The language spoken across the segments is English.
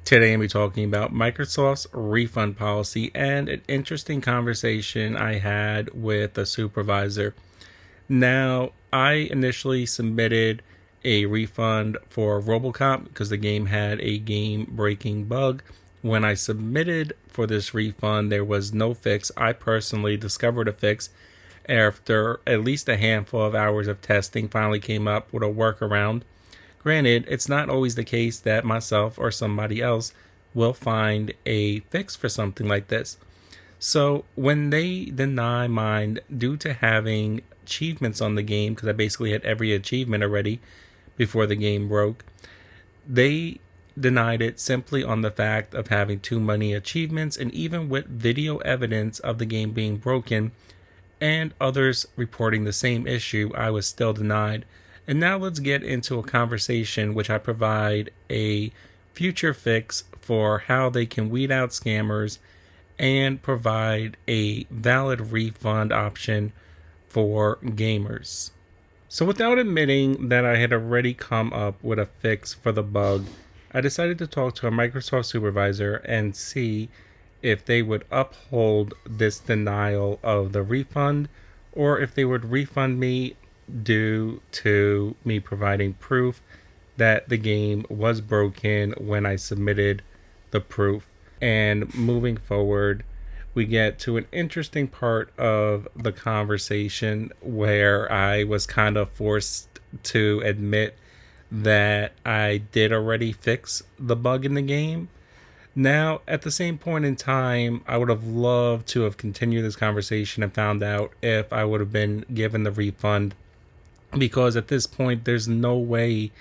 Today I'm going to be talking about Microsoft's refund policy and an interesting conversation I had with a supervisor. Now, I initially submitted a refund for Robocop because the game had a game-breaking bug. When I submitted for this refund, there was no fix. I personally discovered a fix after at least a handful of hours of testing, finally came up with a workaround. Granted, it's not always the case that myself or somebody else will find a fix for something like this. So when they deny mine due to having achievements on the game, because I basically had every achievement already before the game broke, they denied it simply on the fact of having too many achievements, and even with video evidence of the game being broken and others reporting the same issue, I was still denied. And now let's get into a conversation which I provide a future fix for how they can weed out scammers and provide a valid refund option for gamers. So without admitting that I had already come up with a fix for the bug, I decided to talk to a Microsoft supervisor and see if they would uphold this denial of the refund or if they would refund me due to me providing proof that the game was broken when I submitted the proof. And moving forward, we get to an interesting part of the conversation where I was kind of forced to admit that I did already fix the bug in the game. Now, at the same point in time, I would have loved to have continued this conversation and found out if I would have been given the refund, because at this point there's no way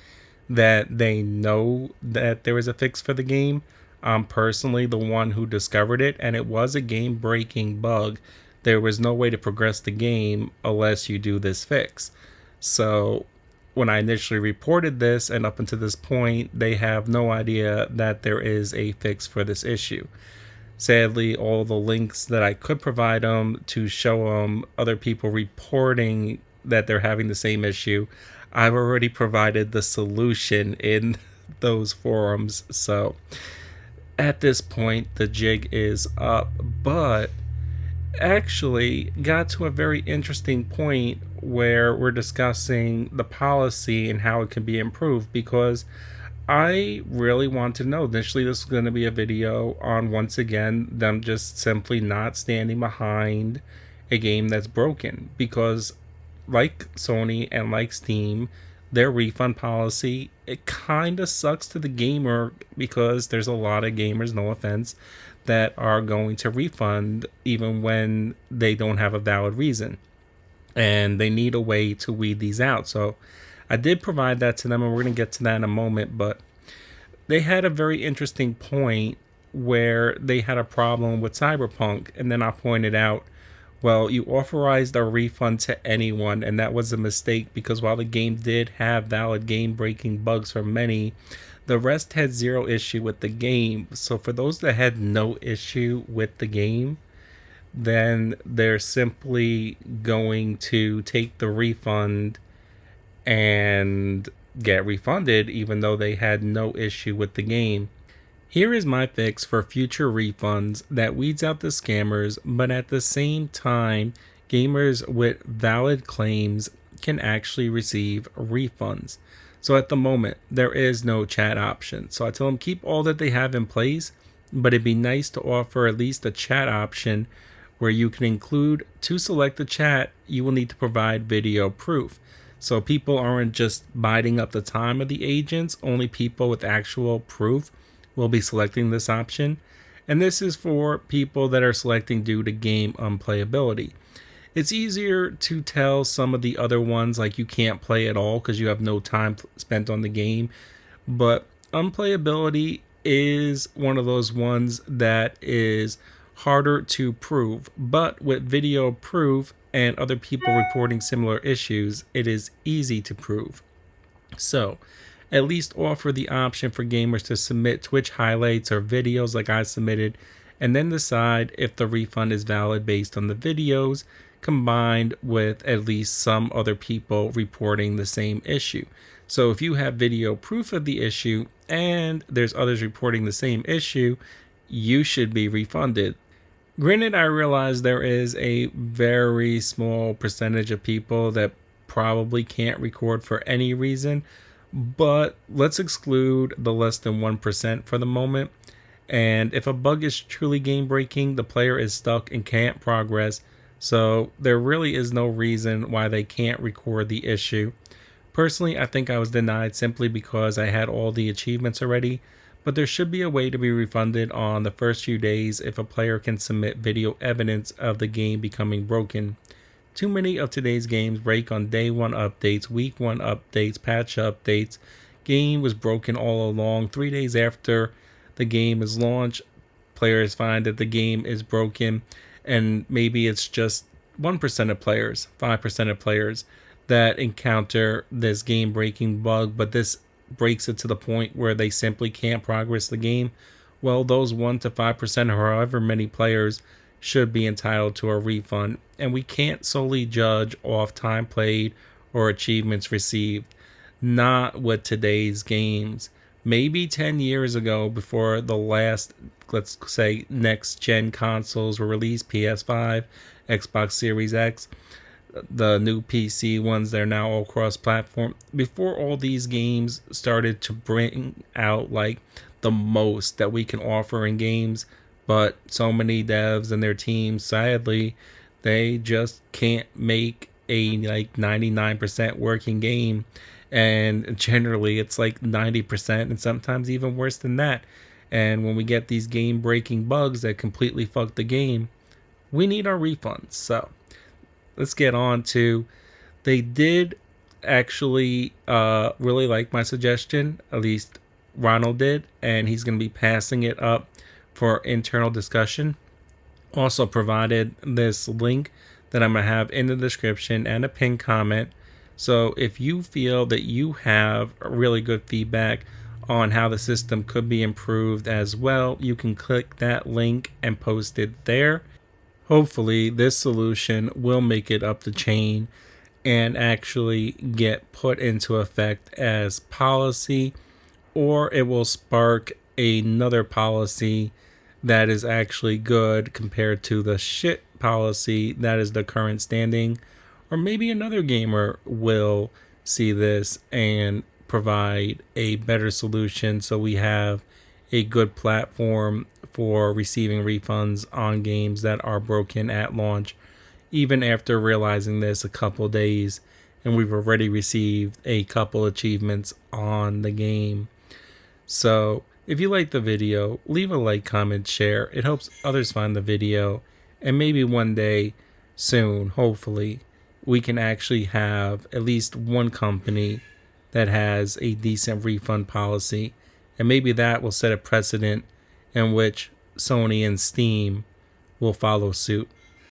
that they know that there is a fix for the game. I'm personally the one who discovered it, and it was a game breaking bug. There was no way to progress the game unless you do this fix. So when I initially reported this, and up until this point, they have no idea that there is a fix for this issue. Sadly, all the links that I could provide them to show them other people reporting that they're having the same issue, I've already provided the solution in those forums. So at this point, the jig is up, but actually got to a very interesting point where we're discussing the policy and how it can be improved, because I really want to know. Initially, this was going to be a video on, once again, them just simply not standing behind a game that's broken, because like Sony and like Steam, their refund policy, it kind of sucks to the gamer, because there's a lot of gamers, no offense, that are going to refund even when they don't have a valid reason. And they need a way to weed these out. So I did provide that to them, and we're going to get to that in a moment. But they had a very interesting point where they had a problem with Cyberpunk. And then I pointed out, well, you authorized a refund to anyone, and that was a mistake, because while the game did have valid game-breaking bugs for many, the rest had zero issue with the game. So for those that had no issue with the game, then they're simply going to take the refund and get refunded, even though they had no issue with the game. Here is my fix for future refunds that weeds out the scammers, but at the same time, gamers with valid claims can actually receive refunds. So at the moment, there is no chat option. So I tell them keep all that they have in place, but it'd be nice to offer at least a chat option where you can include, to select the chat, you will need to provide video proof. So people aren't just biding up the time of the agents, only people with actual proof will be selecting this option. And this is for people that are selecting due to game unplayability. It's easier to tell some of the other ones, like you can't play at all because you have no time spent on the game. But unplayability is one of those ones that is harder to prove. But with video proof and other people reporting similar issues, it is easy to prove. So at least offer the option for gamers to submit Twitch highlights or videos like I submitted, and then decide if the refund is valid based on the videos combined with at least some other people reporting the same issue. So if you have video proof of the issue and there's others reporting the same issue, you should be refunded. Granted, I realize there is a very small percentage of people that probably can't record for any reason, but let's exclude the less than 1% for the moment. And if a bug is truly game breaking, the player is stuck and can't progress, so there really is no reason why they can't record the issue. Personally, I think I was denied simply because I had all the achievements already, but there should be a way to be refunded on the first few days if a player can submit video evidence of the game becoming broken. Too many of today's games break on day 1 updates, week 1 updates, patch updates. Game was broken all along. 3 days after the game is launched, players find that the game is broken, and maybe it's just 1% of players, 5% of players that encounter this game breaking bug, but this breaks it to the point where they simply can't progress the game. Well, those 1 to 5% or however many players should be entitled to a refund, and we can't solely judge off time played or achievements received. Not with today's games. Maybe 10 years ago, before the last, let's say, next gen consoles were released, PS5, Xbox Series X, the new PC ones that are now all cross platform, before all these games started to bring out like the most that we can offer in games, but so many devs and their teams, sadly, they just can't make a like 99% working game, and generally it's like 90% and sometimes even worse than that. And when we get these game breaking bugs that completely fuck the game, we need our refunds. So let's get on to, they did actually really like my suggestion, at least Ronald did, and he's going to be passing it up for internal discussion. Also provided this link that I'm going to have in the description and a pinned comment. So if you feel that you have really good feedback on how the system could be improved as well, you can click that link and post it there. Hopefully this solution will make it up the chain and actually get put into effect as policy, or it will spark another policy that is actually good compared to the shit policy that is the current standing. Or maybe another gamer will see this and provide a better solution so we have a good platform for receiving refunds on games that are broken at launch, even after realizing this a couple days and we've already received a couple achievements on the game. So if you like the video, leave a like, comment, share. It helps others find the video, and maybe one day soon, hopefully, we can actually have at least one company that has a decent refund policy, and maybe that will set a precedent in which Sony and Steam will follow suit.